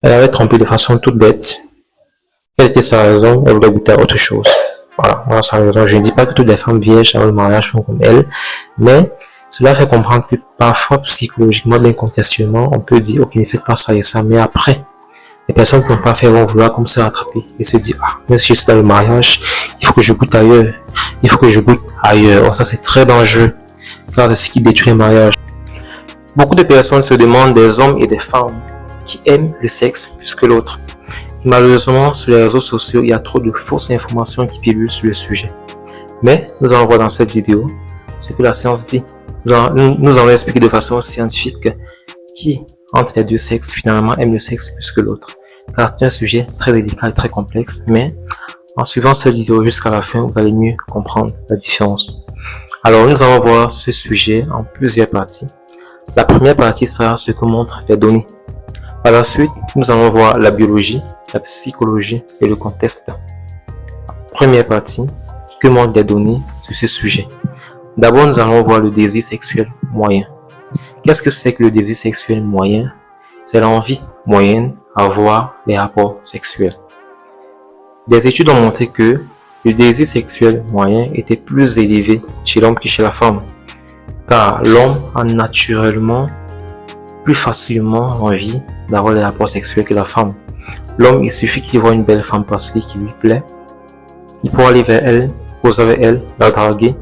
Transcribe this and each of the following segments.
Elle avait trompé de façon toute bête. Quelle était sa raison? Elle voulait goûter à autre chose. Voilà sa raison. Je ne dis pas que toutes les femmes vierges avant le mariage font comme elle, mais cela fait comprendre que parfois, psychologiquement, incontestement, on peut dire, ok, ne faites pas ça et ça, mais après, les personnes qui n'ont pas fait vont vouloir comme se rattraper et se dire, ah, mais si je suis dans le mariage, il faut que je goûte ailleurs. Il faut que je goûte ailleurs. Oh, ça, c'est très dangereux, car c'est ce qui détruit le mariage. Beaucoup de personnes se demandent des hommes et des femmes qui aiment le sexe plus que l'autre. Malheureusement, sur les réseaux sociaux, il y a trop de fausses informations qui pilulent sur le sujet. Mais nous allons voir dans cette vidéo ce que la science dit. Nous allons expliquer de façon scientifique qui, entre les deux sexes, finalement aime le sexe plus que l'autre. Car c'est un sujet très délicat et très complexe, mais en suivant cette vidéo jusqu'à la fin, vous allez mieux comprendre la différence. Alors, nous allons voir ce sujet en plusieurs parties. La première partie sera ce que montrent les données. Par la suite, nous allons voir la biologie, la psychologie et le contexte. Première partie, que montrent les données sur ce sujet. D'abord, nous allons voir le désir sexuel moyen. Qu'est-ce que c'est que le désir sexuel moyen? C'est l'envie moyenne à avoir les rapports sexuels. Des études ont montré que le désir sexuel moyen était plus élevé chez l'homme que chez la femme, car l'homme a naturellement plus facilement envie d'avoir des rapports sexuels que la femme. L'homme, il suffit qu'il voit une belle femme passer qui lui plaît, il pourra aller vers elle, poser avec elle, la draguer,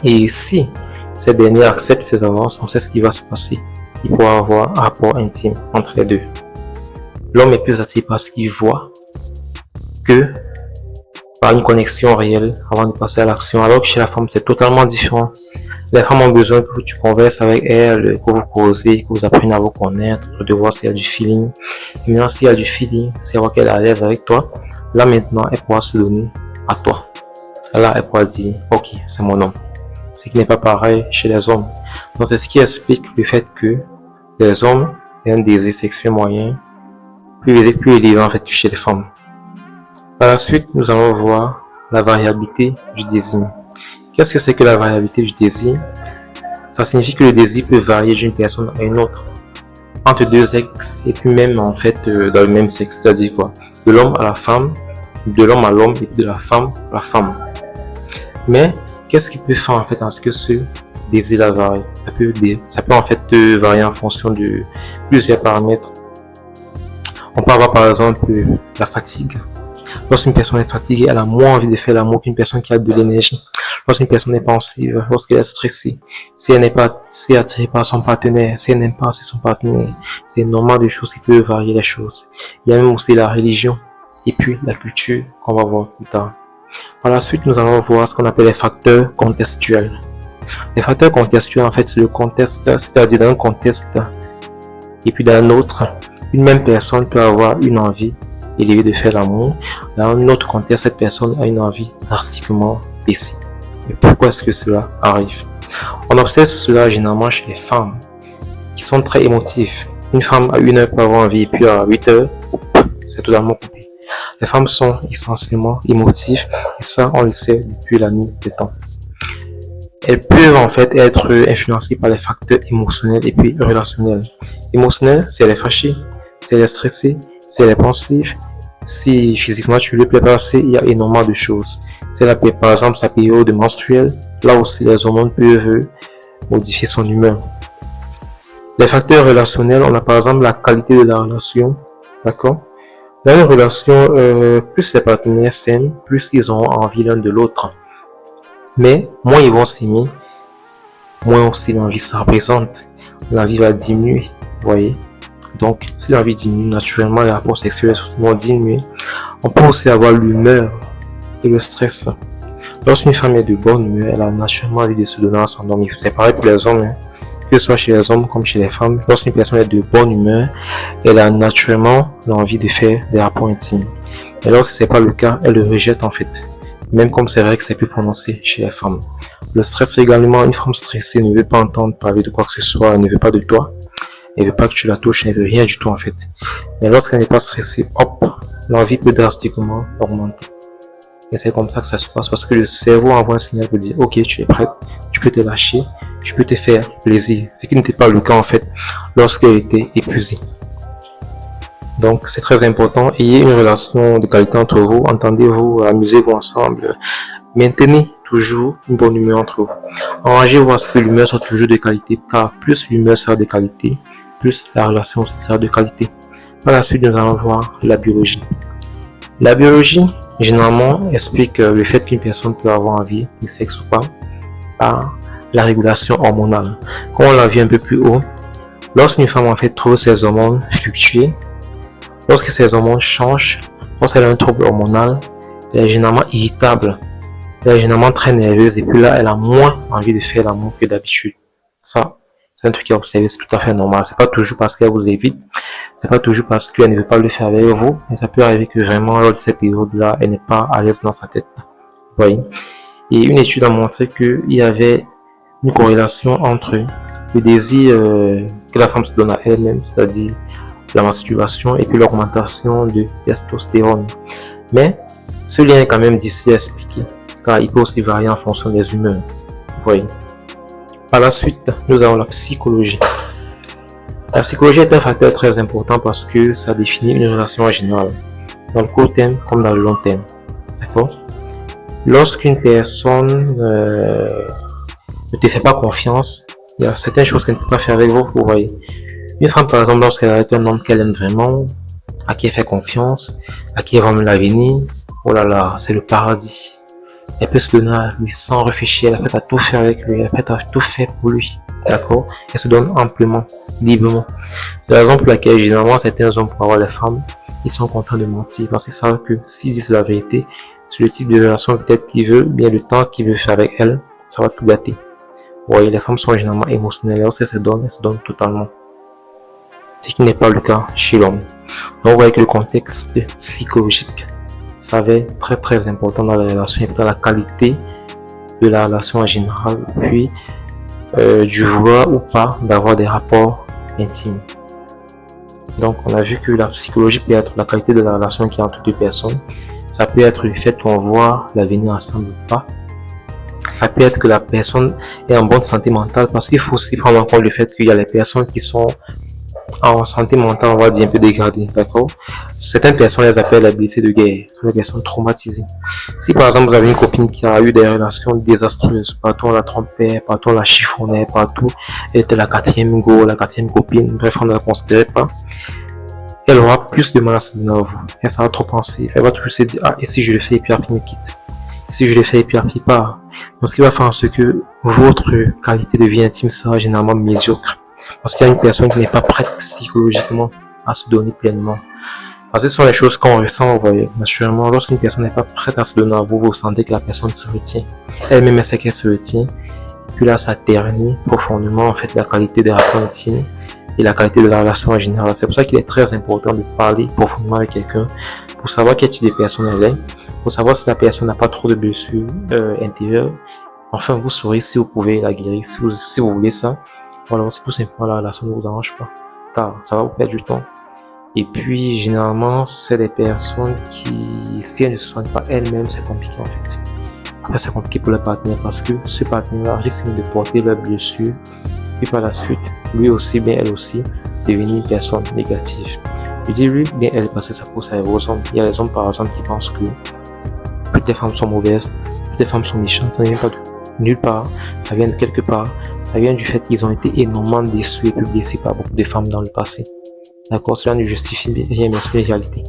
et si cette dernière accepte ses avances, on sait ce qui va se passer. Il pourra avoir un rapport intime entre les deux. L'homme est plus attiré par ce qu'il voit que par une connexion réelle avant de passer à l'action, alors que chez la femme c'est totalement différent. Les femmes ont besoin que tu converses avec elles, que vous causez, que vous appreniez à vous connaître, de voir s'il y a du feeling. Et maintenant, s'il y a du feeling, c'est voir qu'elle est à l'aise avec toi. Là maintenant, elle pourra se donner à toi. Là, elle pourra dire, ok, c'est mon homme. Ce qui n'est pas pareil chez les hommes. Donc, c'est ce qui explique le fait que les hommes aient un désir sexuel moyen plus élevé en fait que chez les femmes. Par la suite, nous allons voir la variabilité du désir. Qu'est-ce que c'est que la variabilité du désir? Ça signifie que le désir peut varier d'une personne à une autre, entre deux sexes et puis même en fait dans le même sexe, c'est-à-dire quoi? De l'homme à la femme, de l'homme à l'homme et de la femme à la femme. Mais qu'est-ce qui peut faire en fait en ce que ce désir-là varie? Ça peut en fait varier en fonction de plusieurs paramètres. On peut avoir par exemple la fatigue. Lorsqu'une personne est fatiguée, elle a moins envie de faire l'amour qu'une personne qui a de l'énergie. Lorsqu'une personne est pensive, lorsqu'elle est stressée, si elle n'est pas attirée par son partenaire, si elle n'aime pas son partenaire, c'est normal des choses qui peuvent varier les choses. Il y a même aussi la religion et puis la culture qu'on va voir plus tard. Par la suite, nous allons voir ce qu'on appelle les facteurs contextuels. Les facteurs contextuels, en fait, c'est le contexte, c'est-à-dire dans un contexte et puis dans un autre, une même personne peut avoir une envie élevée de faire l'amour. Dans un autre contexte, cette personne a une envie drastiquement baissée. Et pourquoi est-ce que cela arrive? On observe cela généralement chez les femmes qui sont très émotives. Une femme à 1 heure peut avoir envie et puis à 8 heures, c'est totalement coupé. Les femmes sont essentiellement émotives et ça, on le sait depuis la nuit des temps. Elles peuvent en fait être influencées par les facteurs émotionnels et puis relationnels. Émotionnel, c'est les fâchés, c'est les stressés, c'est les pensifs. Si physiquement tu ne le plais pas assez, il y a énormément de choses. C'est par exemple sa période menstruelle. Là aussi, les hormones peuvent modifier son humeur. Les facteurs relationnels, on a par exemple la qualité de la relation. D'accord? Dans une relation, plus les partenaires s'aiment, plus ils ont envie l'un de l'autre. Mais moins ils vont s'aimer, moins aussi l'envie se représente. L'envie va diminuer, vous voyez. Donc, si l'envie diminue, naturellement, les rapports sexuels vont diminuer. On peut aussi avoir l'humeur et le stress. Lorsqu'une femme est de bonne humeur, elle a naturellement envie de se donner à son homme. C'est pareil pour les hommes, que ce soit chez les hommes comme chez les femmes. Lorsqu'une personne est de bonne humeur, elle a naturellement l'envie de faire des rapports intimes. Et lorsque ce n'est pas le cas, elle le rejette en fait. Même comme c'est vrai que c'est plus prononcé chez les femmes. Le stress également, une femme stressée ne veut pas entendre parler de quoi que ce soit, elle ne veut pas de toi. Elle ne veut pas que tu la touches, elle ne veut rien du tout en fait. Mais lorsqu'elle n'est pas stressée, hop, l'envie peut drastiquement augmenter. Et c'est comme ça que ça se passe parce que le cerveau envoie un signal pour dire ok, tu es prête, tu peux te lâcher, tu peux te faire plaisir. Ce qui n'était pas le cas en fait lorsqu'elle était épuisée. Donc, c'est très important. Ayez une relation de qualité entre vous. Entendez-vous, amusez-vous ensemble. Maintenez toujours une bonne humeur entre vous. Arrangez-vous à ce que l'humeur soit toujours de qualité, car plus l'humeur sera de qualité, plus la relation aussi sera de qualité. Par la suite, nous allons voir la biologie. La biologie, généralement, explique le fait qu'une personne peut avoir envie de sexe ou pas par la régulation hormonale. Comme on l'a vu un peu plus haut, lorsqu'une femme en fait trouve ses hormones fluctuer, lorsque ses hormones changent, lorsqu'elle a un trouble hormonal, elle est généralement irritable, elle est généralement très nerveuse et puis là, elle a moins envie de faire l'amour que d'habitude. Ça, c'est un truc qui est observé, c'est tout à fait normal. C'est pas toujours parce qu'elle vous évite, c'est pas toujours parce qu'elle ne veut pas le faire avec vous, mais ça peut arriver que vraiment, lors de cette période-là, elle n'est pas à l'aise dans sa tête. Vous voyez? Et une étude a montré qu'il y avait une corrélation entre le désir que la femme se donne à elle-même, c'est-à-dire la masturbation, et puis l'augmentation de testostérone. Mais ce lien est quand même difficile à expliquer, car il peut aussi varier en fonction des humeurs. Vous voyez. Par la suite, nous avons la psychologie. La psychologie est un facteur très important parce que ça définit une relation en général, dans le court terme comme dans le long terme. D'accord? Lorsqu'une personne ne te fait pas confiance, il y a certaines choses qu'elle ne peut pas faire avec vous, vous voyez. Une femme, par exemple, lorsqu'elle est avec un homme qu'elle aime vraiment, à qui elle fait confiance, à qui elle va mener l'avenir, oh là là, c'est le paradis. Elle peut se donner à lui sans réfléchir, elle est prête à tout faire avec lui, elle est prête à tout faire pour lui. D'accord? Elle se donne amplement, librement. C'est la raison pour laquelle, généralement, certains hommes, pour avoir les femmes, ils sont contents de mentir parce qu'ils savent que s'ils disent la vérité, sur le type de relation peut-être qu'il veut, bien le temps qu'il veut faire avec elle, ça va tout gâter. Vous voyez, les femmes sont généralement émotionnelles, lorsqu'elles se donnent totalement. Ce qui n'est pas le cas chez l'homme. Donc, vous voyez que le contexte psychologique, ça va être très très important dans la relation et dans la qualité de la relation en général, puis du vouloir ou pas d'avoir des rapports intimes. Donc, on a vu que la psychologie peut être la qualité de la relation qui est entre deux personnes. Ça peut être le fait qu'on voit l'avenir ensemble ou pas. Ça peut être que la personne est en bonne santé mentale parce qu'il faut aussi prendre en compte le fait qu'il y a les personnes qui sont en santé mentale, on va dire un peu dégradée, d'accord? Certaines personnes les appellent les blessés de guerre, les personnes traumatisées. Si par exemple vous avez une copine qui a eu des relations désastreuses, partout on la trompait, partout on la chiffonnait, partout elle était la quatrième go, la quatrième copine, bref on ne la considérait pas, elle aura plus de mal à se donner à vous. Elle sera trop penser, elle va toujours se dire, ah, et si je le fais et puis après il me quitte? Et si je le fais et puis après il part? Donc ce qui va faire en sorte que votre qualité de vie intime sera généralement médiocre. Parce qu'il y a une personne qui n'est pas prête psychologiquement à se donner pleinement. Parce que ce sont les choses qu'on ressent, vous voyez. Naturellement, lorsqu'une personne n'est pas prête à se donner à vous, vous sentez que la personne se retient. Elle-même, elle sait qu'elle se retient. Puis là, ça ternit profondément, en fait, la qualité des rapports intimes et la qualité de la relation en général. C'est pour ça qu'il est très important de parler profondément avec quelqu'un pour savoir quel type de personne elle est, pour savoir si la personne n'a pas trop de blessures intérieures. Enfin, vous saurez si vous pouvez la guérir, si vous voulez ça. Voilà, si tout simplement la relation ne vous arrange pas, car ça va vous perdre du temps. Et puis, généralement, c'est des personnes qui, si elles ne se soignent pas elles-mêmes, c'est compliqué en fait. Après, c'est compliqué pour le partenaire parce que ce partenaire risque de porter leurs blessures et par la suite, lui aussi, bien elle aussi, devenir une personne négative. Je dis lui, bien elle, parce que ça pousse à aux hommes. Il y a les hommes, par exemple, qui pensent que toutes les femmes sont mauvaises, toutes les femmes sont méchantes, ça ne vient pas de nulle part, ça vient de quelque part. Ça vient du fait qu'ils ont été énormément déçus et blessés par beaucoup de femmes dans le passé. D'accord? Cela ne justifie rien, mais c'est une réalité.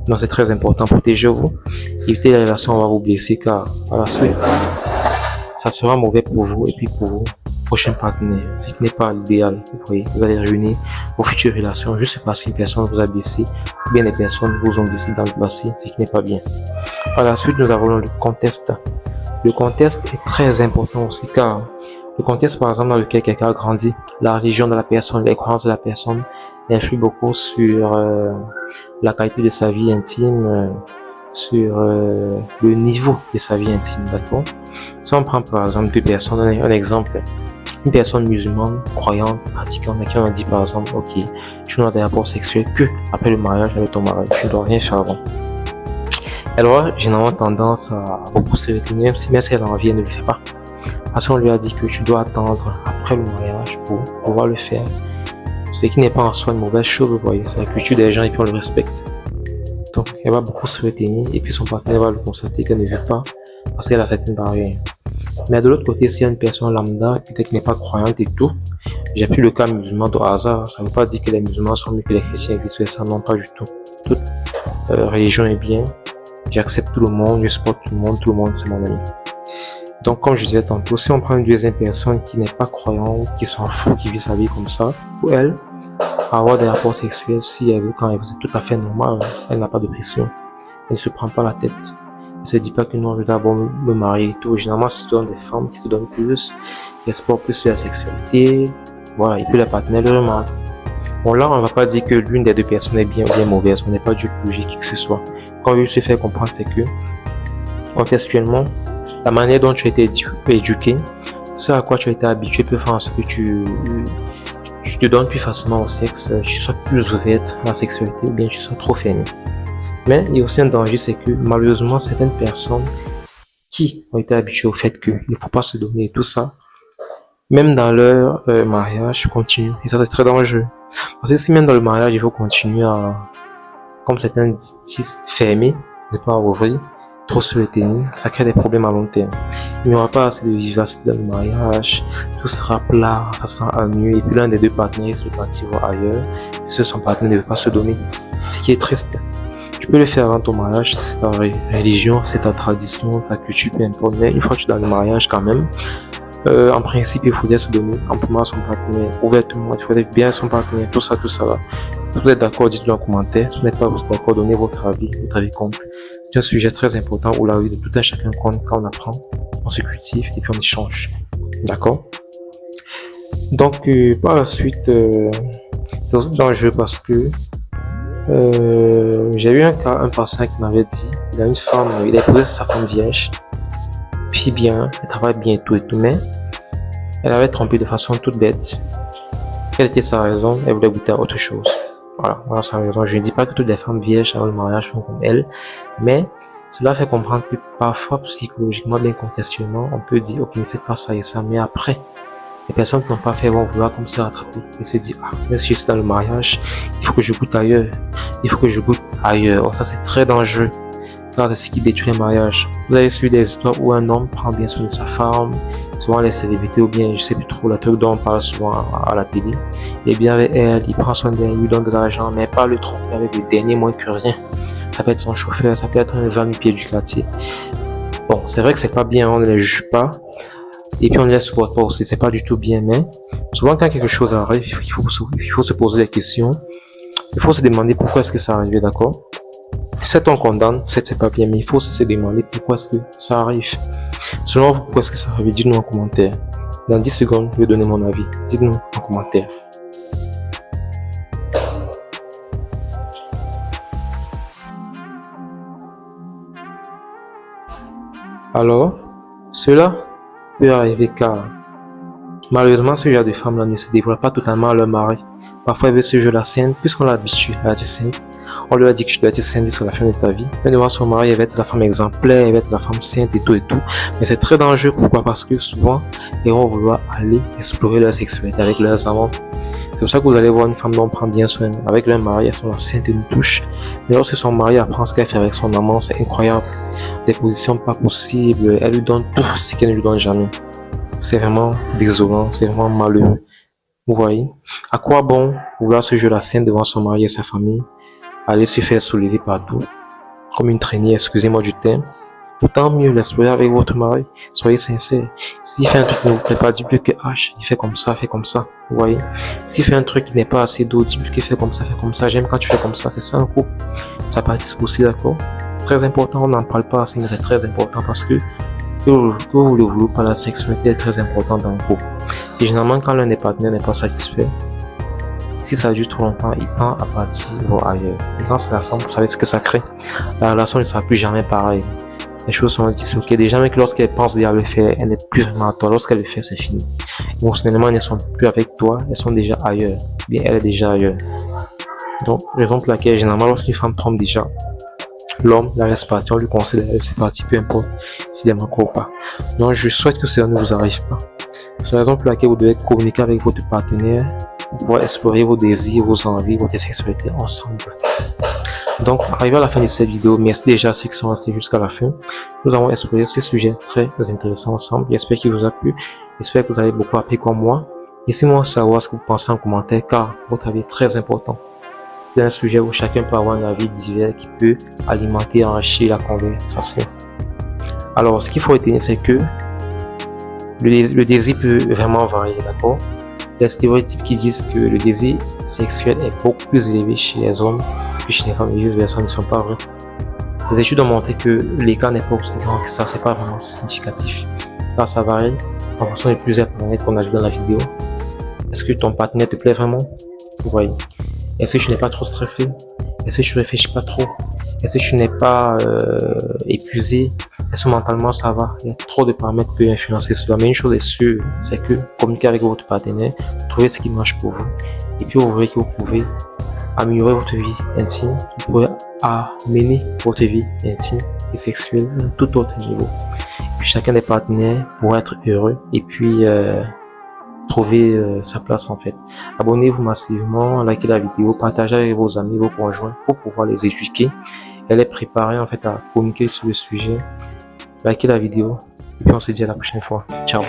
Donc c'est très important, protégez-vous. Évitez les relations, on va vous blesser car à la suite, ça sera mauvais pour vous et puis pour vos prochains partenaires. Ce qui n'est pas l'idéal. Vous voyez, vous allez ruiner vos futures relations juste parce qu'une personne vous a blessé ou bien des personnes vous ont blessé dans le passé, ce qui n'est pas bien. À la suite, nous avons le contexte. Le contexte est très important aussi car le contexte, par exemple, dans lequel quelqu'un a grandi, la religion de la personne, les croyances de la personne influent beaucoup sur la qualité de sa vie intime, sur le niveau de sa vie intime, d'accord? Si on prend par exemple deux personnes, un exemple, une personne musulmane, croyante, pratiquante, à qui on a dit par exemple, ok, tu n'as des rapports sexuels que après le mariage, avec ton mariage, tu ne dois rien faire avant. Elle aura généralement tendance à beaucoup se retenir, même si elle a envie, elle ne le fait pas. Parce qu'on lui a dit que tu dois attendre après le mariage pour pouvoir le faire. Ce qui n'est pas en soi une mauvaise chose, vous voyez, c'est la culture des gens et puis on le respecte. Donc, elle va beaucoup se retenir et puis son partenaire va le constater qu'elle ne veut pas parce qu'elle a certaines barrières. Mais de l'autre côté, s'il y a une personne lambda, peut-être qui n'est pas croyante et tout, j'ai pris le cas musulman au hasard, ça ne veut pas dire que les musulmans sont mieux que les chrétiens et vice-versa, non, pas du tout. Toute religion est bien, j'accepte tout le monde, je supporte tout le monde c'est mon ami. Donc, comme je disais tantôt, si on prend une deuxième personne qui n'est pas croyante, qui s'en fout, qui vit sa vie comme ça, pour elle, avoir des rapports sexuels, si elle veut, quand elle veut, c'est tout à fait normal, elle n'a pas de pression, elle ne se prend pas la tête. Elle se dit pas que non, je vais d'abord me marier et tout. Généralement, ce sont des femmes qui se donnent plus, qui explorent plus la sexualité, voilà, et puis la partenaire le remarque. Bon, là, on va pas dire que l'une des deux personnes est bien ou bien mauvaise, on n'est pas du tout logique qui que ce soit. Quand je se fait comprendre, c'est que, contextuellement, la manière dont tu as été éduqué, ce à quoi tu as été habitué peut faire en sorte que tu te donnes plus facilement au sexe, tu sois plus ouverte à la sexualité ou bien tu sois trop fermé. Mais il y a aussi un danger, c'est que malheureusement, certaines personnes qui ont été habituées au fait qu'il ne faut pas se donner tout ça, même dans leur mariage, continuent. Et ça, c'est très dangereux. Parce que si même dans le mariage, il faut continuer à, comme certains disent, fermer, ne pas ouvrir, trop se retenir, ça crée des problèmes à long terme. Il n'y aura pas assez de vivacité dans le mariage, tout sera plat, ça sera ennuyeux, et puis l'un des deux partenaires se partira ailleurs, parce que son partenaire ne veut pas se donner. Ce qui est triste. Tu peux le faire avant ton mariage, c'est ta religion, c'est ta tradition, ta culture, peu importe. Mais une fois que tu es dans le mariage quand même, en principe, il faudrait se donner amplement à son partenaire, ouvertement, il faudrait bien à son partenaire, tout ça là. Si vous êtes d'accord, dites-le en commentaire. Si vous n'êtes pas d'accord, donnez votre avis compte. C'est un sujet très important où la vie de tout un chacun compte quand on apprend, on se cultive et puis on échange. D'accord? Donc, par la suite, c'est aussi dangereux parce que j'ai eu un patient qui m'avait dit, il a une femme, il a épousé sa femme vierge, puis bien, elle travaille bien et tout, mais elle avait trompé de façon toute bête. Quelle était sa raison? Elle voulait goûter à autre chose. Voilà sa raison. Je ne dis pas que toutes les femmes vierges avant le mariage font comme elle, mais cela fait comprendre que parfois, psychologiquement, bien contextuellement, on peut dire, ok, ne faites pas ça et ça, mais après, les personnes qui n'ont pas fait vont vouloir comme ça rattraper et se dire, ah, mais si je suis dans le mariage, il faut que je goûte ailleurs. Il faut que je goûte ailleurs. Oh, ça, c'est très dangereux. Car c'est ce qui détruit le mariage. Vous avez suivi des histoires où un homme prend bien soin de sa femme, souvent les célébrités ou bien, je sais plus trop, la truc dont on parle souvent à la télé. Il est bien avec elle, il prend soin d'elle, il lui donne de l'argent, mais pas le tromper avec le dernier moins que rien. Ça peut être son chauffeur, ça peut être un va-nu-pied du quartier. Bon, c'est vrai que c'est pas bien, on ne les juge pas. Et puis on ne les supporte pas aussi, c'est pas du tout bien, mais souvent quand quelque chose arrive, il faut se poser des questions. Il faut se demander pourquoi est-ce que ça arrive, d'accord? Certes, on condamne, certes, c'est pas bien, mais il faut se demander pourquoi est-ce que ça arrive. Selon vous, pourquoi est-ce que ça arrive? Dites-nous en commentaire. Dans 10 secondes, je vais donner mon avis. Dites-nous en commentaire. Alors, cela peut arriver car malheureusement, ce genre de femmes-là ne se dévoilent pas totalement à leur mari. Parfois, elles veulent se jouer la scène, puisqu'on l'a habituée à être sainte. On lui a dit que tu dois être sainte jusqu'à la fin de ta vie. Mais devant son mari, elle va être la femme exemplaire, elle va être la femme sainte et tout et tout. Mais c'est très dangereux. Pourquoi? Parce que souvent, ils vont vouloir aller explorer leur sexualité avec leurs amants. C'est pour ça que vous allez voir une femme dont on prend bien soin. Avec leur mari, elles sont sainte et une touche. Mais lorsque son mari apprend ce qu'elle fait avec son amant, c'est incroyable. Des positions pas possibles. Elle lui donne tout ce qu'elle ne lui donne jamais. C'est vraiment désolant, c'est vraiment malheureux. Vous voyez? À quoi bon vouloir se jouer la scène devant son mari et sa famille, aller se faire soulever partout, comme une traînée, excusez-moi du terme. Autant mieux l'explorer avec votre mari, soyez sincères. S'il fait un truc qui ne vous plaît pas, dites-lui que il fait comme ça, vous voyez? S'il fait un truc qui n'est pas assez doux, dites-lui qu'il fait comme ça, j'aime quand tu fais comme ça, c'est ça un couple. Ça participe aussi, d'accord? Très important, on n'en parle pas assez, mais c'est très important parce que vous le voulez pas, la sexualité est très importante dans le couple. Et généralement, quand l'un des partenaires n'est pas satisfait, si ça dure trop longtemps, il tend à partir ailleurs. Et quand c'est la femme, vous savez ce que ça crée. La relation ne sera plus jamais pareille. Les choses sont disloquées. Déjà, même que lorsqu'elle pense déjà le faire, elle n'est plus vraiment à toi. Lorsqu'elle le fait, c'est fini. Émotionnellement, elles ne sont plus avec toi, elles sont déjà ailleurs. Bien, elle est déjà ailleurs. Donc, raison pour laquelle, généralement, lorsqu'une femme trompe déjà, l'homme la laisse partir, on lui conseille de laisser partir, peu importe s'il aime encore ou pas. Donc je souhaite que cela ne vous arrive pas. C'est la raison pour laquelle vous devez communiquer avec votre partenaire pour pouvoir explorer vos désirs, vos envies, votre sexualité ensemble. Donc, arrivé à la fin de cette vidéo, merci déjà à ceux qui sont restés jusqu'à la fin. Nous avons exploré ce sujet très intéressant ensemble. J'espère qu'il vous a plu. J'espère que vous avez beaucoup appris comme moi. Laissez-moi savoir ce que vous pensez en commentaire, car votre avis est très important. C'est un sujet où chacun peut avoir un avis divers qui peut alimenter et enrichir la conversation. Alors, ce qu'il faut retenir, c'est que le désir peut vraiment varier, d'accord? Il y a des stéréotypes qui disent que le désir sexuel est beaucoup plus élevé chez les hommes que chez les femmes, et vice-versa ne sont pas vrais. Les études ont montré que l'écart n'est pas aussi grand que ça, c'est pas vraiment significatif. Car ça varie en fonction de plusieurs paramètres qu'on a vu dans la vidéo. Est-ce que ton partenaire te plaît vraiment? Vous voyez. Est-ce que tu n'es pas trop stressé? Est-ce que tu réfléchis pas trop? Est-ce que tu n'es pas épuisé? Est-ce que mentalement ça va? Il y a trop de paramètres qui peuvent influencer cela. Mais une chose est sûre, c'est que communiquez avec votre partenaire, trouvez ce qui marche pour vous. Et puis vous verrez que vous pouvez améliorer votre vie intime, vous pouvez amener votre vie intime et sexuelle à un tout autre niveau. Et puis chacun des partenaires pourra être heureux et puis trouver sa place en fait. Abonnez-vous massivement, likez la vidéo, partagez avec vos amis, vos conjoints pour pouvoir les éduquer et les préparer en fait à communiquer sur le sujet. Likez la vidéo et puis on se dit à la prochaine fois. Ciao.